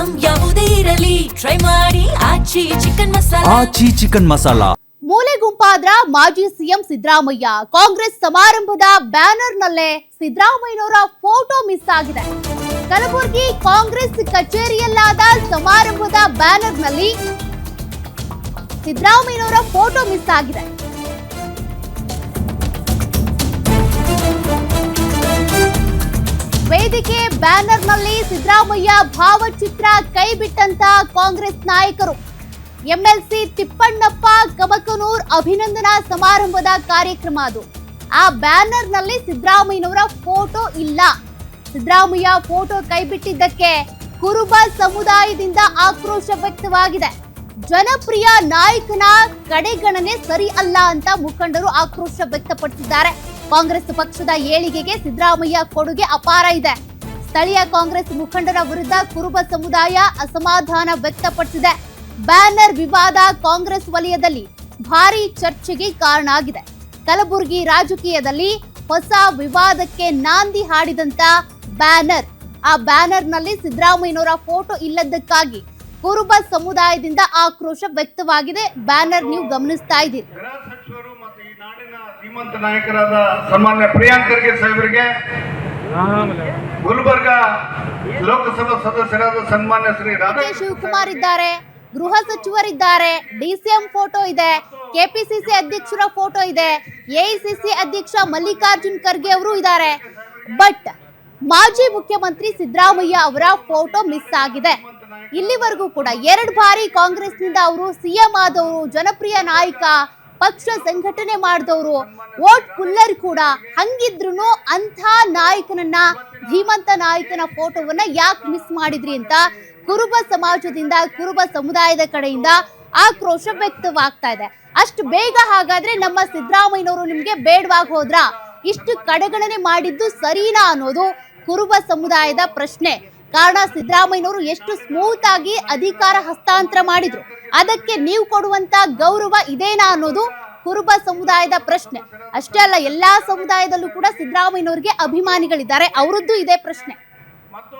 Item ಯಾವುದೇ ಇರಲಿ try ಮಾಡಿ ಆಚಿ ಚಿಕನ್ ಮಸಾಲಾ. ಮೂಲೆ ಗುಂಪಾದ್ರ ಮಾಜಿ ಸಿಎಂ ಸಿದ್ದರಾಮಯ್ಯ ಕಾಂಗ್ರೆಸ್ ಸಮಾರಂಭದ ಬ್ಯಾನರ್ ನಲ್ಲೇ ಸಿದ್ದರಾಮಯ್ಯನವರ ಫೋಟೋ ಮಿಸ್ ಆಗಿದೆ. ಕಲಬುರಗಿ ಕಾಂಗ್ರೆಸ್ ಕಚೇರಿಯಲ್ಲಾದ ಸಮಾರಂಭದ ಬ್ಯಾನರ್ ನಲ್ಲಿ ಸಿದ್ದರಾಮಯ್ಯನವರ ಫೋಟೋ ಮಿಸ್ ಆಗಿದೆ. ವೇದಿಕೆ ಬ್ಯಾನರ್ ನಲ್ಲಿ ಸಿದ್ದರಾಮಯ್ಯ ಭಾವಚಿತ್ರ ಕೈ ಬಿಟ್ಟಂತ ಕಾಂಗ್ರೆಸ್ ನಾಯಕರು. ಎಂಎಲ್ಸಿ ತಿಪ್ಪಣ್ಣಪ್ಪ ಕಮಕನೂರ್ ಅಭಿನಂದನಾ ಸಮಾರಂಭದ ಕಾರ್ಯಕ್ರಮ ಅದು. ಆ ಬ್ಯಾನರ್ ನಲ್ಲಿ ಸಿದ್ದರಾಮಯ್ಯನವರ ಫೋಟೋ ಇಲ್ಲ. ಸಿದ್ದರಾಮಯ್ಯ ಫೋಟೋ ಕೈಬಿಟ್ಟಿದ್ದಕ್ಕೆ ಕುರುಬ ಸಮುದಾಯದಿಂದ ಆಕ್ರೋಶ ವ್ಯಕ್ತವಾಗಿದೆ. ಜನಪ್ರಿಯ ನಾಯಕನ ಕಡೆಗಣನೆ ಸರಿ ಅಲ್ಲ ಅಂತ ಮುಖಂಡರು ಆಕ್ರೋಶ ವ್ಯಕ್ತಪಡಿಸಿದ್ದಾರೆ. ಕಾಂಗ್ರೆಸ್ ಪಕ್ಷದ ಏಳಿಗೆಗೆ ಸಿದ್ದರಾಮಯ್ಯ ಕೊಡುಗೆ ಅಪಾರ ಇದೆ. ಸ್ಥಳೀಯ ಕಾಂಗ್ರೆಸ್ ಮುಖಂಡರ ವಿರುದ್ಧ ಕುರುಬ ಸಮುದಾಯ ಅಸಮಾಧಾನ ವ್ಯಕ್ತಪಡಿಸಿದೆ. ಬ್ಯಾನರ್ ವಿವಾದ ಕಾಂಗ್ರೆಸ್ ವಲಯದಲ್ಲಿ ಭಾರಿ ಚರ್ಚೆಗೆ ಕಾರಣ ಆಗಿದೆ. ಕಲಬುರಗಿ ರಾಜಕೀಯದಲ್ಲಿ ಹೊಸ ವಿವಾದಕ್ಕೆ ನಾಂದಿ ಹಾಡಿದಂತ ಬ್ಯಾನರ್. ಆ ಬ್ಯಾನರ್ ನಲ್ಲಿ ಸಿದ್ದರಾಮಯ್ಯನವರ ಫೋಟೋ ಇಲ್ಲದಕ್ಕಾಗಿ ಕುರುಬ ಸಮುದಾಯದಿಂದ ಆಕ್ರೋಶ ವ್ಯಕ್ತವಾಗಿದೆ. ಬ್ಯಾನರ್ ನೀವು ಗಮನಿಸ್ತಾ ಇದ್ದೀರಿ. ಶ್ರೀಮಂತ ನಾಯಕರಾದ ಸನ್ಮಾನ್ಯ ಪ್ರಿಯಾಂಕ್ ಖರ್ಗೆ ಸಾಹೇಬರಿಗೆ, ಗುಲ್ಬರ್ಗ ಲೋಕಸಭಾ ಸದಸ್ಯರಾದ ಸನ್ಮಾನ್ಯ ಶ್ರೀ ಶಿವಕುಮಾರ್ ಇದ್ದಾರೆ, ಗೃಹ ಸಚಿವರಿದ್ದಾರೆ, ಡಿಸಿಎಂ ಫೋಟೋ ಇದೆ, ಕೆಪಿಸಿಸಿ ಅಧ್ಯಕ್ಷರ ಫೋಟೋ ಇದೆ, ಎಐಸಿಸಿ ಅಧ್ಯಕ್ಷ ಮಲ್ಲಿಕಾರ್ಜುನ್ ಖರ್ಗೆ ಅವರು ಇದ್ದಾರೆ. ಬಟ್ ಮಾಜಿ ಮುಖ್ಯಮಂತ್ರಿ ಸಿದ್ದರಾಮಯ್ಯ ಅವರ ಫೋಟೋ ಮಿಸ್ ಆಗಿದೆ. ಇಲ್ಲಿವರೆಗೂ ಕೂಡ 2 ಬಾರಿ ಕಾಂಗ್ರೆಸ್ನಿಂದ ಅವರು ಸಿಎಂ ಆದವರು, ಜನಪ್ರಿಯ ನಾಯಕ, ಪಕ್ಷ ಸಂಘಟನೆ ಮಾಡಿದವರು, ವೋಟ್ ಪುಲ್ಲರ್ ಕೂಡ. ಹಂಗಿದ್ರು ಅಂಥ ನಾಯಕನನ್ನ, ಧೀಮಂತ ನಾಯಕನ ಫೋಟೋವನ್ನ ಯಾಕೆ ಮಿಸ್ ಮಾಡಿದ್ರಿ ಅಂತ ಕುರುಬ ಸಮಾಜದಿಂದ, ಕುರುಬ ಸಮುದಾಯದ ಕಡೆಯಿಂದ ಆಕ್ರೋಶ ವ್ಯಕ್ತವಾಗ್ತಾ ಇದೆ. ಅಷ್ಟು ಬೇಗ ಹಾಗಾದ್ರೆ ನಮ್ಮ ಸಿದ್ದರಾಮಯ್ಯನವರು ನಿಮ್ಗೆ ಬೇಡವಾಗಿ ಹೋದ್ರ? ಇಷ್ಟು ಕಡೆಗಣನೆ ಮಾಡಿದ್ದು ಸರಿನಾ ಅನ್ನೋದು ಕುರುಬ ಸಮುದಾಯದ ಪ್ರಶ್ನೆ. ಕಾರಣ ಸಿದ್ದರಾಮಯ್ಯನವರು ಎಷ್ಟು ಸ್ಮೂತ್ ಆಗಿ ಅಧಿಕಾರ ಹಸ್ತಾಂತರ ಮಾಡಿದ್ರು, ಅದಕ್ಕೆ ನೀವು ಕೊಡುವಂತ ಗೌರವ ಇದೇನಾ ಅನ್ನೋದು ಕುರುಬ ಸಮುದಾಯದ ಪ್ರಶ್ನೆ. ಅಷ್ಟೇ ಅಲ್ಲ, ಎಲ್ಲಾ ಸಮುದಾಯದಲ್ಲೂ ಕೂಡ ಸಿದ್ದರಾಮಯ್ಯನವರಿಗೆ ಅಭಿಮಾನಿಗಳಿದ್ದಾರೆ, ಅವರದ್ದು ಇದೇ ಪ್ರಶ್ನೆ. ಮತ್ತು